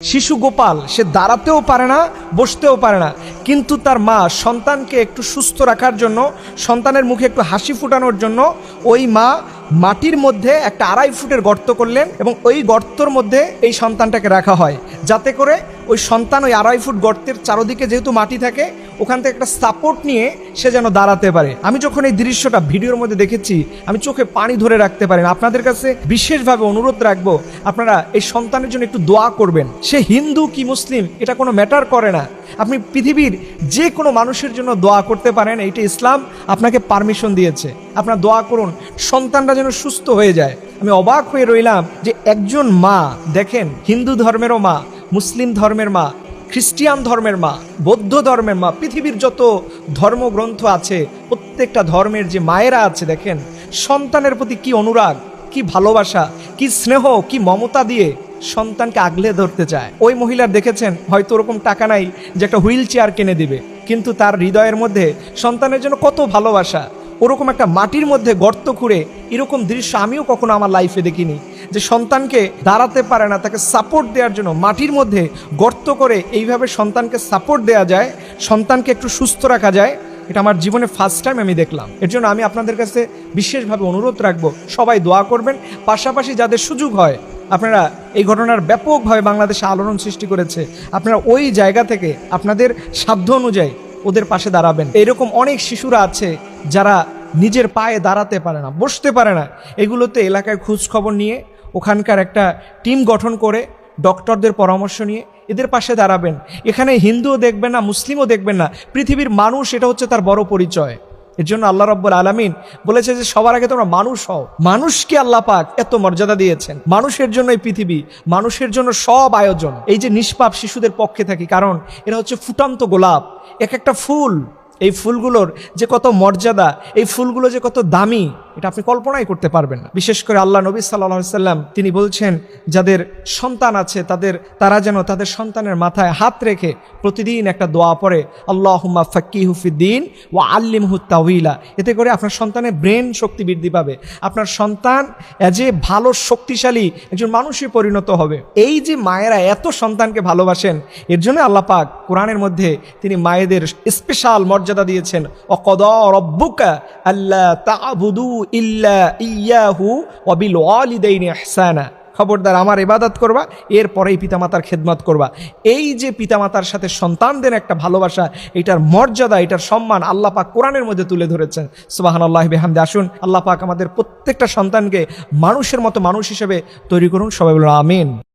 শিশু গোপাল সে দাঁড়াতেও পারে না, বসতেও পারে না, কিন্তু তার মা সন্তানকে একটু সুস্থ রাখার জন্য, সন্তানের মুখে একটু হাসি ফুটানোর জন্য ওই মা মাটির মধ্যে একটা 2.5 ফুটের গর্ত করলেন এবং ওই গর্তর মধ্যে এই সন্তানটাকে রাখা হয়, যাতে করে ওই সন্তান ওই 2.5 ফুট গর্তের চারদিকে যেহেতু মাটি থাকে, ওখান থেকে একটা সাপোর্ট নিয়ে সে যেন দাঁড়াতে পারে। আমি যখন এই দৃশ্যটা ভিডিওর মধ্যে দেখেছি, আমি চোখে পানি ধরে রাখতে পারি না। আপনাদের কাছে বিশেষভাবে অনুরোধ রাখবো, আপনারা এই সন্তানের জন্য একটু দোয়া করবেন। সে হিন্দু কি মুসলিম এটা কোনো ম্যাটার করে না, আপনি পৃথিবীর যে কোনো মানুষের জন্য দোয়া করতে পারেন। এইটা ইসলাম আপনাকে পারমিশন দিয়েছে, আপনারা দোয়া করুন সন্তানটা যেন সুস্থ হয়ে যায়। আমি অবাক হয়ে রইলাম যে একজন মা, দেখেন, হিন্দু ধর্মেরও মা, মুসলিম ধর্মের মা, খ্রিস্টিয়ান ধর্মের মা, বৌদ্ধ ধর্মের মা, পৃথিবীর যত ধর্মগ্রন্থ আছে প্রত্যেকটা ধর্মের যে মায়েরা আছে, দেখেন সন্তানের প্রতি কি অনুরাগ, কি ভালোবাসা, কি স্নেহ, কি মমতা দিয়ে সন্তানকে আগলে ধরতে চায়। ওই মহিলার দেখেছেন হয়তো ওরকম টাকা নাই যে একটা হুইল চেয়ার কিনে দিবে, কিন্তু তার হৃদয়ের মধ্যে সন্তানের জন্য কত ভালোবাসা। ওরকম একটা মাটির মধ্যে গর্ত খুঁড়ে, এরকম দৃশ্য আমিও কখনো আমার লাইফে দেখিনি, যে সন্তানকে দাঁড়াতে পারে না তাকে সাপোর্ট দেওয়ার জন্য মাটির মধ্যে গর্ত করে এইভাবে সন্তানকে সাপোর্ট দেওয়া যায়, সন্তানকে একটু সুস্থ রাখা যায়। এটা আমার জীবনে ফার্স্ট টাইম আমি দেখলাম। এর জন্য আমি আপনাদের কাছে বিশেষভাবে অনুরোধ রাখবো, সবাই দোয়া করবেন। পাশাপাশি যাদের সুযোগ হয়, আপনারা এই ঘটনার ব্যাপকভাবে বাংলাদেশে আলোড়ন সৃষ্টি করেছে, আপনারা ওই জায়গা থেকে আপনাদের সাধ্য অনুযায়ী ওদের পাশে দাঁড়াবেন। এরকম অনেক শিশুরা আছে যারা নিজের পায়ে দাঁড়াতে পারে না, বসতে পারে না। এগুলোতে এলাকায় খোঁজ খবর নিয়ে ওখানকার একটা টিম গঠন করে ডক্টরদের পরামর্শ নিয়ে এদের পাশে দাঁড়াবেন। এখানে হিন্দুও দেখবেন না, মুসলিমও দেখবেন না, পৃথিবীর মানুষ, এটা হচ্ছে তার বড় পরিচয়। এর জন্য আল্লাহ রাব্বুল আলামিন বলেছে যে সবার আগে তোমরা মানুষ হও। মানুষকে আল্লাহ পাক এত মর্যাদা দিয়েছেন, মানুষের জন্য এই পৃথিবী, মানুষের জন্য সব আয়োজন। এই যে নিষ্পাপ শিশুদের পক্ষে থাকি, কারণ এরা হচ্ছে ফুটান্ত গোলাপ, এক একটা ফুল, এই ফুলগুলোর যে কত মর্যাদা, এই ফুলগুলো যে কত দামি, এটা আপনি কল্পনাই করতে পারবেন না। বিশেষ করে আল্লাহ নবী সাল্লাল্লাহু আলাইহি সাল্লাম তিনি বলছেন, যাদের সন্তান আছে তারা যেন তাদের সন্তানের মাথায় হাত রেখে প্রতিদিন একটা দোয়া পড়ে, আল্লাহুম্মা ফাক্কিহু ফিদ্দীন ওয়া আল্লিমহু তাওয়িলা। এতে করে আপনার সন্তানের ব্রেন শক্তি বৃদ্ধি পাবে, আপনার সন্তান যে ভালো শক্তিশালী একজন মানুষে পরিণত হবে। এই যে মায়েরা এত সন্তানকে ভালোবাসেন, এর জন্য আল্লাহ পাক কোরআনের মধ্যে তিনি মায়েদের স্পেশাল মর্যাদা দিয়েছেন। ওয়াকাদা রাব্বুকা আল্লা তা'বুদু ইল্লা ইয়াহু ওয়া বিল ওয়ালিদাইনি ইহসানা। খবরদার আমার ইবাদত করবা, এরপরেই পিতামাতার খেদমত করবা। এই যে পিতামাতার সাথে সন্তানদের একটা ভালোবাসা, এটার মর্যাদা, এটার সম্মান আল্লাহ পাক কোরআনের মধ্যে তুলে ধরেছেন। সুবহানাল্লাহি বিহামদি। আসুন আল্লাহ পাক আমাদের প্রত্যেকটা সন্তানকে মানুষের মতো মানুষ হিসেবে তৈরি করুন। সবাই বলুন আমিন।